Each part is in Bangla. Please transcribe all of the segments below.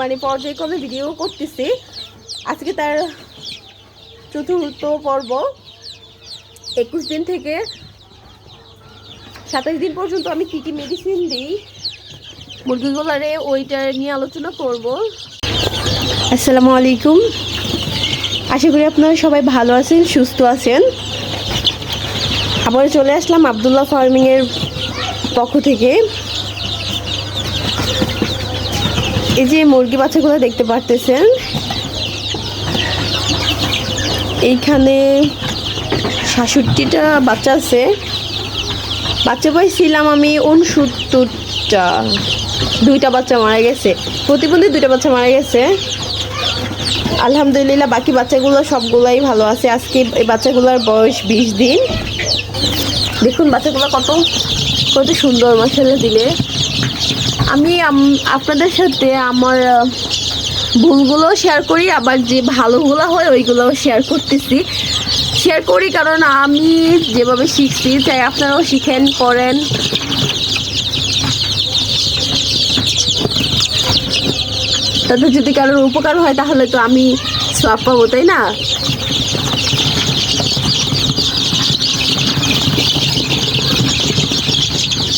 মানে পর্যায়ক্রমে ভিডিও করতেছি। আজকে তার চতুর্থ পর্ব। 21 দিন থেকে 27 দিন পর্যন্ত আমি কি কি মেডিসিন দিই মুরগিগুলারে ওইটা নিয়ে আলোচনা করব। আসসালামু আলাইকুম, আশা করি আপনারা সবাই ভালো আছেন, সুস্থ আছেন। আবার চলে আসলাম আব্দুল্লাহ ফার্মিংয়ের পক্ষ থেকে। এই যে মুরগি বাচ্চাগুলো দেখতে পারতেছেন, এইখানে 66টা বাচ্চা আছে। বাচ্চা পাইছিলাম আমি 69টা। 2টা বাচ্চা মারা গেছে, প্রতিবন্ধী 2টা বাচ্চা মারা গেছে। আলহামদুলিল্লাহ বাকি বাচ্চাগুলো সবগুলাই ভালো আছে। আজকে এই বাচ্চাগুলোর বয়স 20 দিন। দেখুন বাচ্চাগুলো কত কত সুন্দর মাশাআল্লাহ দিলে। আমি আপনাদের সাথে আমার ভুলগুলো শেয়ার করি, আবার যে ভালোগুলো হয় ওইগুলোও শেয়ার করতেছি। শেয়ার করি কারণ আমি যেভাবে শিখছি চাই আপনারাও শিখেন, করেন। তাতে যদি কারোর উপকার হয় তাহলে তো আমি সওয়াব পাবো, তাই না?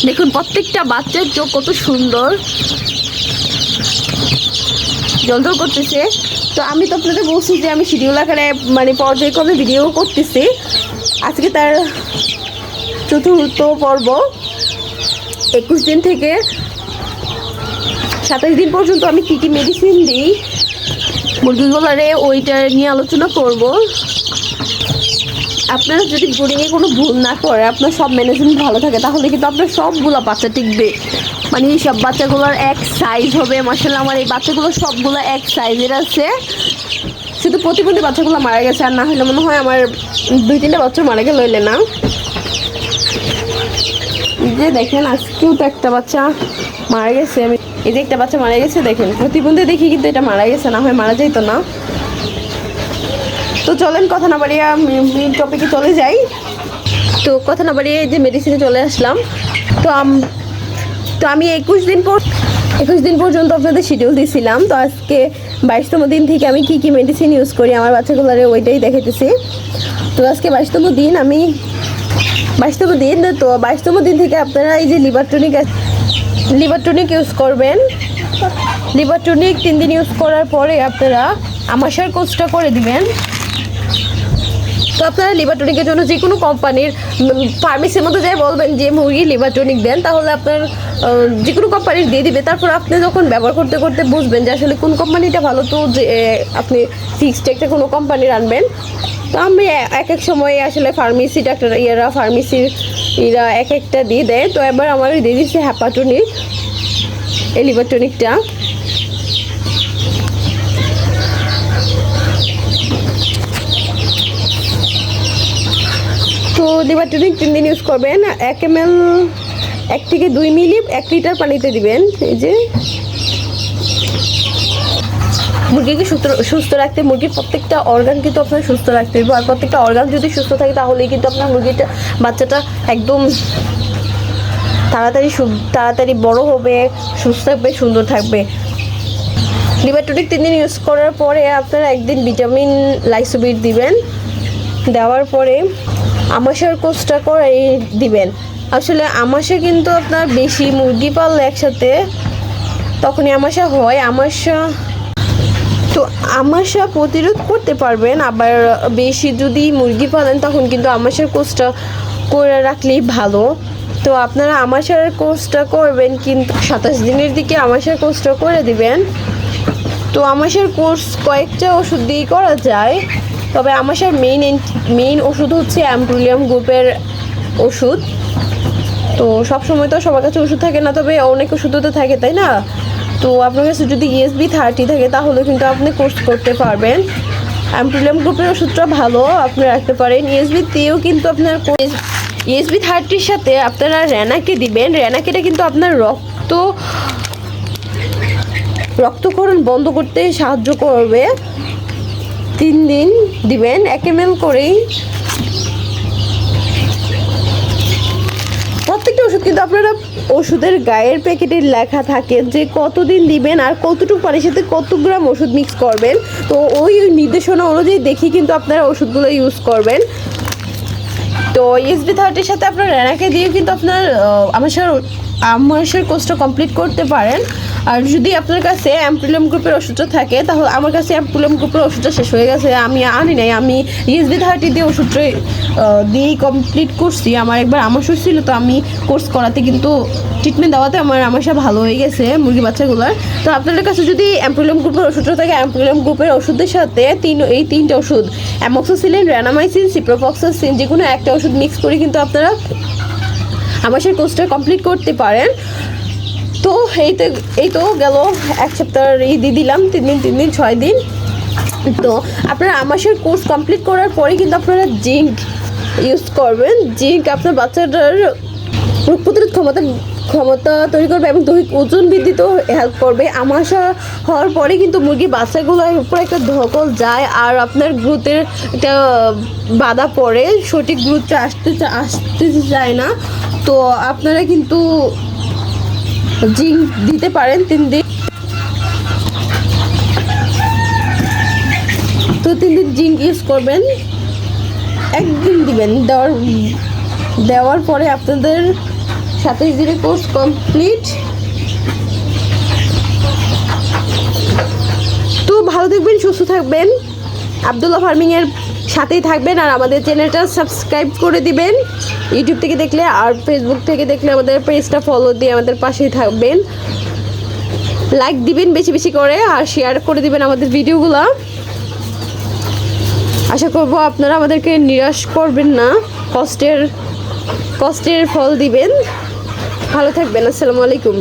দেখুন প্রত্যেকটা বাচ্চার চোখ কত সুন্দর, জলজল করতেছে। তো আমি তো আপনাদের বলছি যে আমি শিডিউল আকারে মানে পর্যায়ক্রমে ভিডিও করতেছি। আজকে তার চতুর্থ পর্ব। 21 দিন থেকে 27 দিন পর্যন্ত আমি কি কি মেডিসিন দিই মুরগিগুলারে ওইটা নিয়ে আলোচনা করব। আপনারা যদি ব্রিডিংয়ে কোনো ভুল না করে, আপনার সব ম্যানেজমেন্ট ভালো থাকে, তাহলে কিন্তু আপনার সবগুলো বাচ্চা টিকবে। মানে এই সব বাচ্চাগুলোর এক সাইজ হবে। মাশাআল্লাহ আমার এই বাচ্চাগুলো সবগুলো এক সাইজের আছে। শুধু প্রতিবন্ধী বাচ্চাগুলো মারা গেছে, আর না হলে মনে হয় আমার 2-3টা বাচ্চা মারা গেল হইলে না। যে দেখেন আজকেও তো একটা বাচ্চা মারা গেছে। আমি এই যে একটা বাচ্চা মারা গেছে, দেখেন প্রতিবন্ধী দেখি কিন্তু এটা মারা গেছে, না হয় মারা যাইতো না। তো চলেন কথা না বাড়িয়ে মেইন টপিকে চলে যাই। তো কথা না বাড়িয়ে যে মেডিসিনে চলে আসলাম। তো আমি 21 দিন পর্যন্ত আপনাদের শিডিউল দিয়েছিলাম। তো আজকে 22তম দিন থেকে আমি কি কি মেডিসিন ইউজ করি আমার বাচ্চাগুলোরে ওইটাই দেখাইতেছি। তো আজকে 22তম দিন। তো 22তম দিন থেকে আপনারা এই যে লিভার টনিক ইউজ করবেন। লিভার টনিক 3 দিন ইউজ করার পরে আপনারা আমাশার কোর্সটা করে দিবেন। তো আপনারা লিভার টনিকের জন্য যে কোনো কোম্পানির ফার্মেসির মধ্যে যাই বলবেন যে মুরগি লিভার টনিক দেন, তাহলে আপনার যে কোনো কোম্পানির দিয়ে দিবে। তারপর আপনি যখন ব্যবহার করতে করতে বুঝবেন যে আসলে কোন কোম্পানিটা ভালো, তো যে আপনি ফিক্সড একটা কোনো কোম্পানির আনবেন। তো আমি এক এক সময় আসলে ফার্মেসি ডাক্তার ফার্মেসিরা এক একটা দিয়ে দেয়। তো এবার আমার দিয়ে দিচ্ছে হ্যাপাটনিক, এই লিভার টনিকটা। তো লিভার টনিক 3 দিন ইউজ করবেন। 1 ml 1 থেকে 2 মিলি 1 লিটার পানিতে দিবেন। এই যে মুরগিকে সুস্থ রাখতে, মুরগির প্রত্যেকটা অর্গান কিন্তু আপনার সুস্থ রাখতে হবে। আর প্রত্যেকটা অর্গান যদি সুস্থ থাকে তাহলেই কিন্তু আপনার বাচ্চাটা একদম তাড়াতাড়ি বড় হবে, সুস্থ থাকবে, সুন্দর থাকবে। লিভার টনিক 3 দিন ইউজ করার পরে আপনারা একদিন ভিটামিন লাইসোবিট দিবেন। দেওয়ার পরে আমাশার কোর্সটা করে দিবেন। আসলে আমাশা কিন্তু আপনার বেশি মুরগি পাললে একসাথে তখনই আমাশা হয়। আমাশা প্রতিরোধ করতে পারবেন। আবার বেশি যদি মুরগি পালেন তখন কিন্তু আমাশার কোর্সটা করে রাখলেই ভালো। তো আপনারা আমাশার কোর্সটা করবেন, কিন্তু 27 দিনের দিকে আমাশার কোর্সটা করে দিবেন। তো আমাশার কোর্স কয়েকটা ওষুধ দিয়ে করা যায়, তবে আমাশার মেইন ওষুধ হচ্ছে অ্যাম্প্রোলিয়াম গ্রুপের ওষুধ। তো সবসময় তো সবার কাছে ওষুধ থাকে না, তবে অনেক ওষুধও তো থাকে, তাই না? তো আপনার কাছে যদি ESB30 থাকে তাহলে কিন্তু আপনি কোর্স করতে পারবেন। অ্যাম্প্রোলিয়াম গ্রুপের ওষুধটা ভালো, আপনি রাখতে পারেন। ESB-তেও কিন্তু আপনার ESB30-র সাথে আপনারা রেনাকে দিবেন। রেনাকেটা কিন্তু আপনার রক্তক্ষরণ বন্ধ করতে সাহায্য করবে। 3 দিন দিবেন 1 ml করেই। প্রত্যেকটা ওষুধ কিন্তু আপনারা ওষুধের গায়ের প্যাকেটে লেখা থাকে যে কতদিন দিবেন আর কতটুকু পানির সাথে কত গ্রাম ওষুধ মিক্স করবেন। তো ওই নির্দেশনা অনুযায়ী দেখি কিন্তু আপনারা ওষুধগুলো ইউজ করবেন। তো ESB30 সাথে আপনার রেনাকে দিয়ে কিন্তু আপনার আমাশয়ের কোর্সটা কমপ্লিট করতে পারেন। আর যদি আপনার কাছে অ্যাম্পুলিয়াম গ্রুপের ওষুধটা থাকে তাহলে আমার কাছে অ্যাম্পুলিয়াম গ্রুপের ওষুধটা শেষ হয়ে গেছে, আমি আনি নাই, আমি ESB30 দিয়ে ওষুধটা দিয়েই কমপ্লিট করছি। আমার একবার আমাশয় ছিল, তো আমি কোর্স করাতে কিন্তু ট্রিটমেন্ট দেওয়াতে আমার আমাশা ভালো হয়ে গেছে মুরগি বাচ্চাগুলোর। তো আপনাদের কাছে যদি অ্যাম্পুলিয়াম গ্রুপের ওষুধটা থাকে, অ্যাম্পুলিয়াম গ্রুপের ওষুধের সাথে এই তিনটে ওষুধ অ্যামোক্সিসিলিন, র্যানামাইসিন, সিপ্রোফ্লক্সাসিন যে কোনো একটা ওষুধ মিক্স করে কিন্তু আপনারা আমাশার কোর্সটা কমপ্লিট করতে পারেন। তো এই তো গেল এক সপ্তাহ দিয়ে দিলাম, 3 দিন 6 দিন। তো আপনারা আমাশার কোর্স কমপ্লিট করার পরে কিন্তু আপনারা জিঙ্ক ইউজ করবেন। জিঙ্ক আপনার বাচ্চাটার রোগ প্রতিরোধ ক্ষমতা তৈরি করবে এবং দৈহিক ওজন বৃদ্ধিতেও হেল্প করবে। আমাশা হওয়ার পরে কিন্তু মুরগির বাচ্চাগুলোর উপরে একটা ধকল যায় আর আপনার গ্রোথের একটা বাধা পড়ে, সঠিক গ্রোথটা আসতে চায় না। তো আপনারা কিন্তু জিঙ্ক দিতে পারেন 3 দিন। তো 3 দিন জিঙ্ক ইউজ করবেন, 1 দিন দিবেন। দেওয়ার পরে আপনাদের 27 দিনের কোর্স কমপ্লিট। তো ভালো থাকবেন, সুস্থ থাকবেন, আব্দুল্লাহ ফার্মিংয়ের সাথেই থাকবেন আর আমাদের চ্যানেলটা সাবস্ক্রাইব করে দিবেন ইউটিউব থেকে দেখলে, আর ফেসবুক থেকে দেখলে আমাদের পেজটা ফলো দিয়ে আমাদের পাশেই থাকবেন। লাইক দিবেন বেশি বেশি করে আর শেয়ার করে দিবেন আমাদের ভিডিওগুলো। আশা করব আপনারা আমাদেরকে নিরাশ করবেন না, কষ্টের ফল দিবেন। ভালো থাকবেন, আসসালামু আলাইকুম।